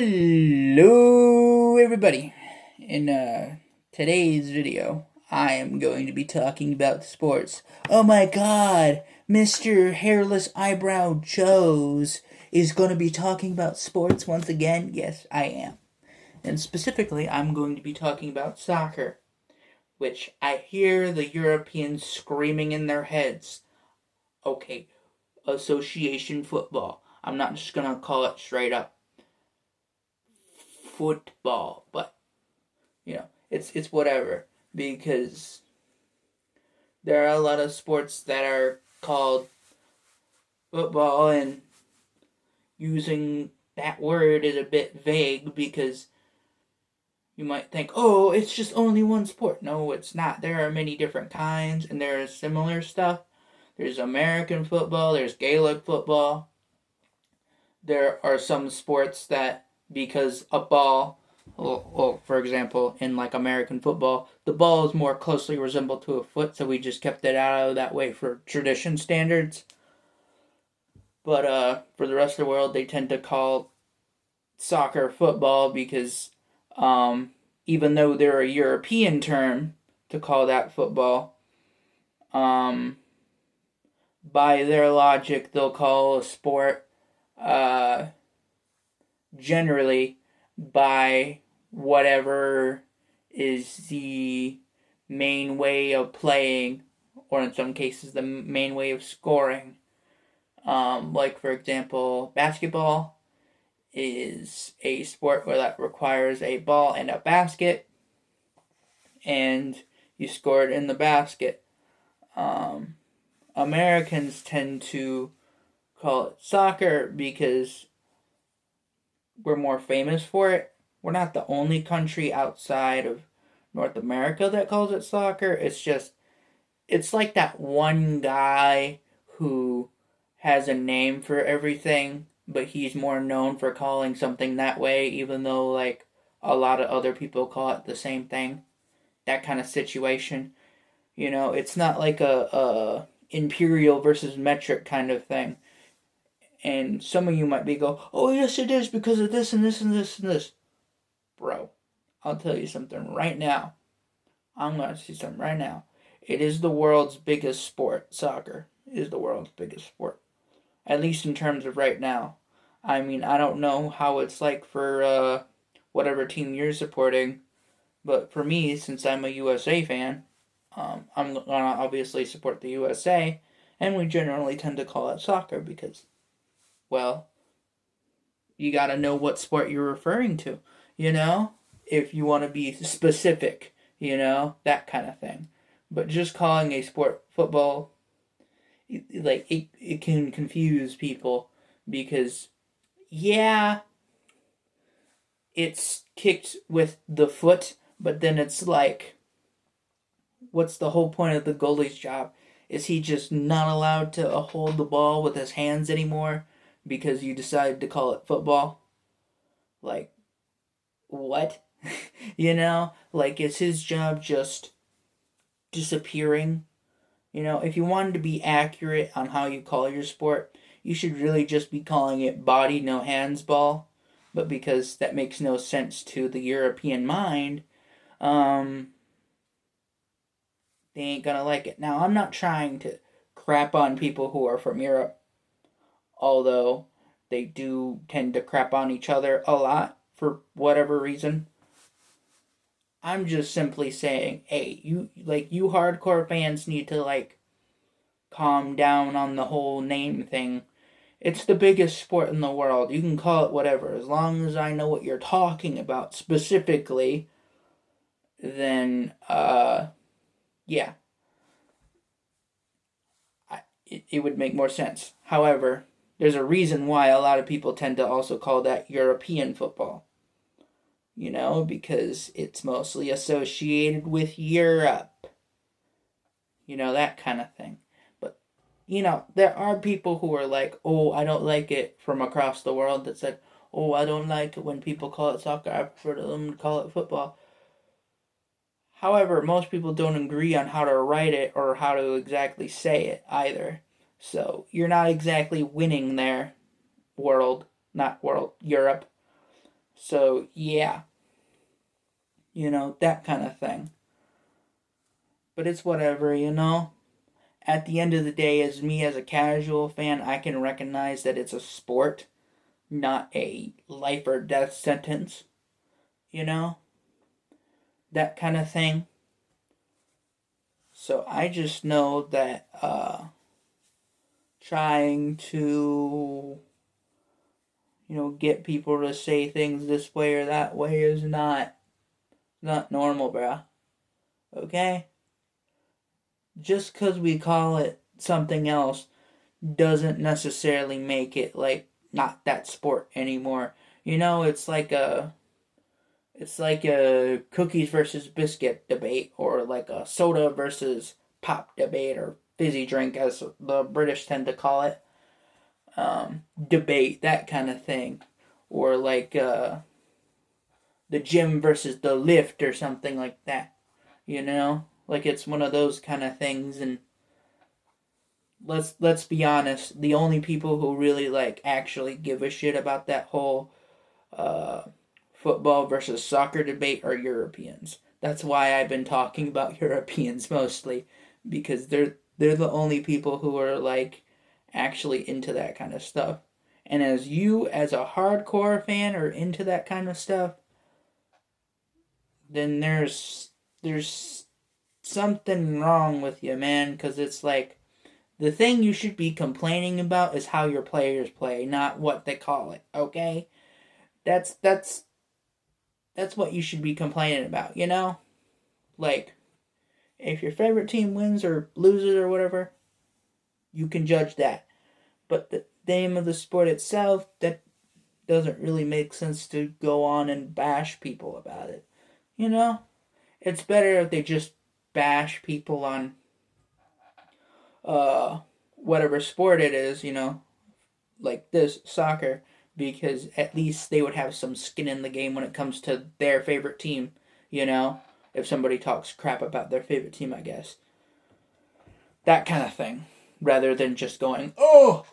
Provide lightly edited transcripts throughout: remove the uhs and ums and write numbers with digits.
Hello everybody. In today's video, I am going to be talking about sports. Oh my god, Mr. Hairless Eyebrow Joe's is going to be talking about sports once again? Yes, I am. And specifically, I'm going to be talking about soccer, which I hear the Europeans screaming in their heads. Okay, association football. I'm not just going to call it straight up football, but it's whatever, because there are a lot of sports that are called football, and using that word is a bit vague because you might think, oh, it's just only one sport. No, it's not. There are many different kinds, and there is similar stuff. There's American football, there's Gaelic football. There are some sports that, because a ball, well, for example, in like American football, the ball is more closely resembled to a foot, so we just kept it out of that way for tradition standards. But for the rest of the world, they tend to call soccer football because even though they're a European term to call that football, by their logic, they'll call a sport generally by whatever is the main way of playing, or in some cases the main way of scoring. Like, for example, basketball is a sport where that requires a ball and a basket, and you score it in the basket. Americans tend to call it soccer because we're more famous for it. We're not the only country outside of North America that calls it soccer. It's like that one guy who has a name for everything, but he's more known for calling something that way, even though like a lot of other people call it the same thing. That kind of situation. It's not like a imperial versus metric kind of thing. And some of you might be oh yes it is because of this and this and this and this. Bro, I'll tell you something right now. I'm going to see something right now. It is the world's biggest sport. Soccer is the world's biggest sport. At least in terms of right now. I mean, I don't know how it's like for whatever team you're supporting. But for me, since I'm a USA fan, I'm going to obviously support the USA. And we generally tend to call it soccer because, well, you got to know what sport you're referring to, if you want to be specific, that kind of thing. But just calling a sport football, it can confuse people because, yeah, it's kicked with the foot, but then it's like, what's the whole point of the goalie's job? Is he just not allowed to hold the ball with his hands anymore because you decided to call it football? Like, what? Like, is his job just disappearing? If you wanted to be accurate on how you call your sport, you should really just be calling it BodyNoHandsBall. But because that makes no sense to the European mind, they ain't gonna like it. Now, I'm not trying to crap on people who are from Europe, although they do tend to crap on each other a lot for whatever reason. I'm just simply saying, hey, you hardcore fans need to calm down on the whole name thing. It's the biggest sport in the world. You can call it whatever. As long as I know what you're talking about specifically, then, yeah. It would make more sense. However, there's a reason why a lot of people tend to also call that European football. Because it's mostly associated with Europe. That kind of thing. But, there are people who are like, oh, I don't like it from across the world that said, oh, I don't like it when people call it soccer. I prefer them to call it football. However, most people don't agree on how to write it or how to exactly say it either. So, you're not exactly winning there, Europe. So, yeah, that kind of thing. But it's whatever. At the end of the day, as me as a casual fan, I can recognize that it's a sport, not a life or death sentence, you know? That kind of thing. So I just know that trying to, get people to say things this way or that way is not normal, bruh. Okay? Just because we call it something else doesn't necessarily make it like not that sport anymore. It's like a cookies versus biscuit debate, or like a soda versus pop debate, or fizzy drink as the British tend to call it. Debate, that kind of thing. Or like the gym versus the lift or something like that. Like it's one of those kind of things. And let's be honest, the only people who really like actually give a shit about that whole uh, football versus soccer debate are Europeans. That's why I've been talking about Europeans mostly, because they're the only people who are like actually into that kind of stuff. And as a hardcore fan, are into that kind of stuff, then there's something wrong with you, man, cuz it's like the thing you should be complaining about is how your players play, not what they call it, okay? That's what you should be complaining about. Like, if your favorite team wins or loses or whatever, you can judge that. But the name of the sport itself, that doesn't really make sense to go on and bash people about it. You know? It's better if they just bash people on uh whatever sport it is, like this soccer, because at least they would have some skin in the game when it comes to their favorite team, you know? If somebody talks crap about their favorite team, I guess. That kind of thing. Rather than just going, oh,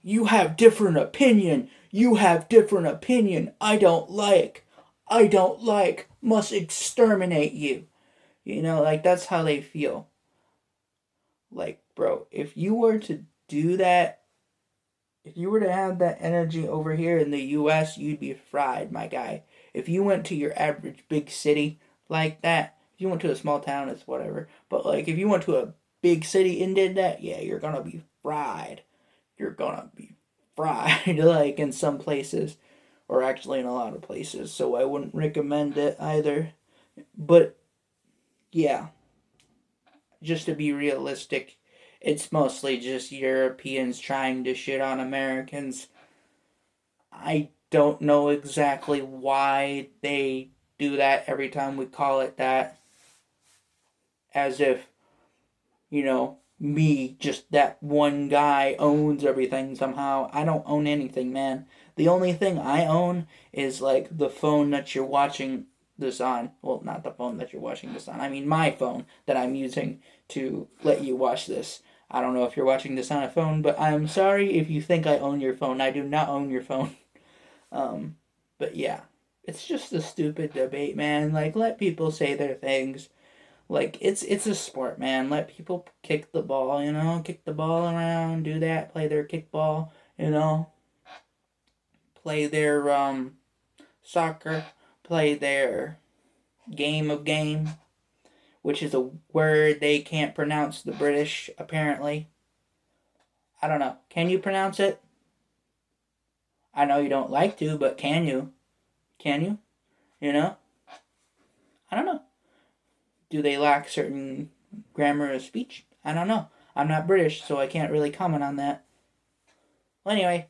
you have different opinion. You have different opinion. I don't like. Must exterminate you. Like that's how they feel. Like, bro, if you were to do that, if you were to have that energy over here in the US, you'd be fried, my guy. If you went to your average big city like that, if you went to a small town, it's whatever. But like if you went to a big city and did that, yeah, you're gonna be fried. You're gonna be fried, like in some places, or actually in a lot of places. So I wouldn't recommend it either. But yeah, just to be realistic, it's mostly just Europeans trying to shit on Americans. I don't know exactly why they do that every time we call it that. As if, me, just that one guy, owns everything somehow. I don't own anything, man. The only thing I own is like the phone that you're watching this on. Well, not the phone that you're watching this on. I mean my phone that I'm using to let you watch this. I don't know if you're watching this on a phone, but I'm sorry if you think I own your phone. I do not own your phone. Um, but yeah, it's just a stupid debate, man. Like, let people say their things. Like, it's a sport, man. Let people kick the ball, kick the ball around, do that, play their kickball, play their soccer, play their game of game, which is a word they can't pronounce, the British, apparently. I don't know. Can you pronounce it? I know you don't like to, but can you? Can you? You know? I don't know. Do they lack certain grammar of speech? I don't know. I'm not British, so I can't really comment on that. Well, anyway,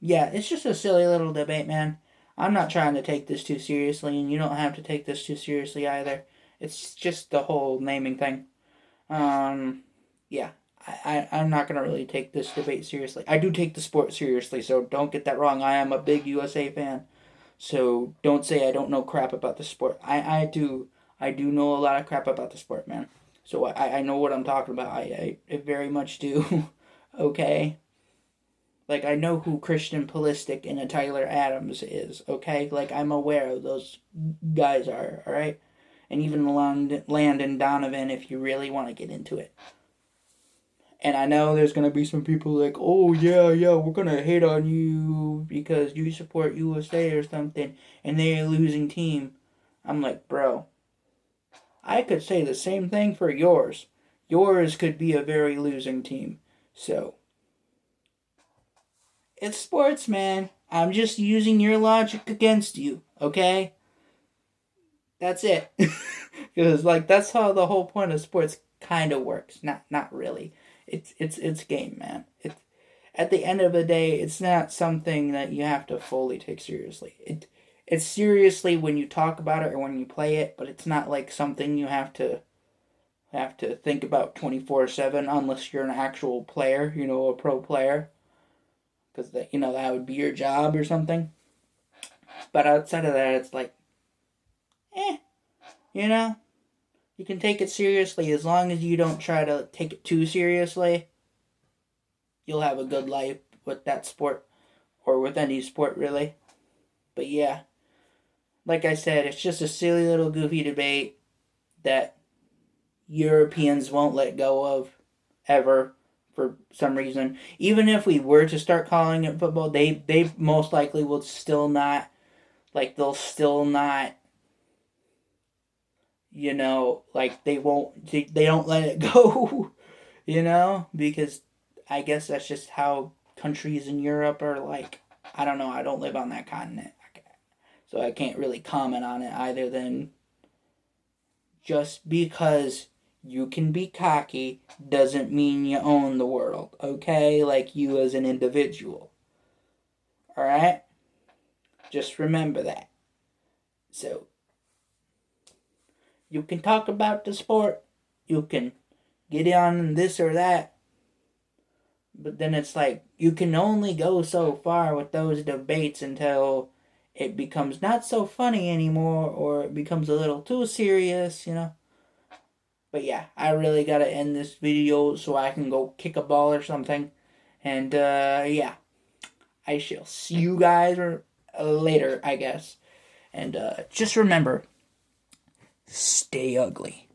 yeah, it's just a silly little debate, man. I'm not trying to take this too seriously, and you don't have to take this too seriously either. It's just the whole naming thing. Yeah, I'm not going to really take this debate seriously. I do take the sport seriously, so don't get that wrong. I am a big USA fan. So don't say I don't know crap about the sport. I do. I do know a lot of crap about the sport, man. So I know what I'm talking about. I very much do. Okay? Like, I know who Christian Pulisic and Tyler Adams is, okay? Like, I'm aware of those guys are, alright? And even Landon Donovan, if you really want to get into it. And I know there's going to be some people like, oh, yeah, we're going to hate on you because you support USA or something, and they're a losing team. I'm like, bro, I could say the same thing for yours. Yours could be a very losing team. So, it's sports, man. I'm just using your logic against you, okay? That's it. Because like that's how the whole point of sports kind of works. Not really. It's game, man. It's at the end of the day, it's not something that you have to fully take seriously. It's seriously when you talk about it or when you play it, but it's not like something you have to think about 24/7 unless you're an actual player, a pro player, because that would be your job or something. But outside of that, it's like, eh, you know, you can take it seriously as long as you don't try to take it too seriously. You'll have a good life with that sport or with any sport, really. But yeah, like I said, it's just a silly little goofy debate that Europeans won't let go of ever for some reason. Even if we were to start calling it football, they most likely will still not, like, they'll still not, like, they don't let it go, because I guess that's just how countries in Europe are like. I don't know, I don't live on that continent, so I can't really comment on it either than just because you can be cocky doesn't mean you own the world, okay? Like you as an individual. Alright? Just remember that. So, you can talk about the sport, you can get on this or that, but then it's like, you can only go so far with those debates until it becomes not so funny anymore or it becomes a little too serious, But yeah, I really gotta end this video so I can go kick a ball or something. And yeah, I shall see you guys later, I guess. And just remember, stay ugly.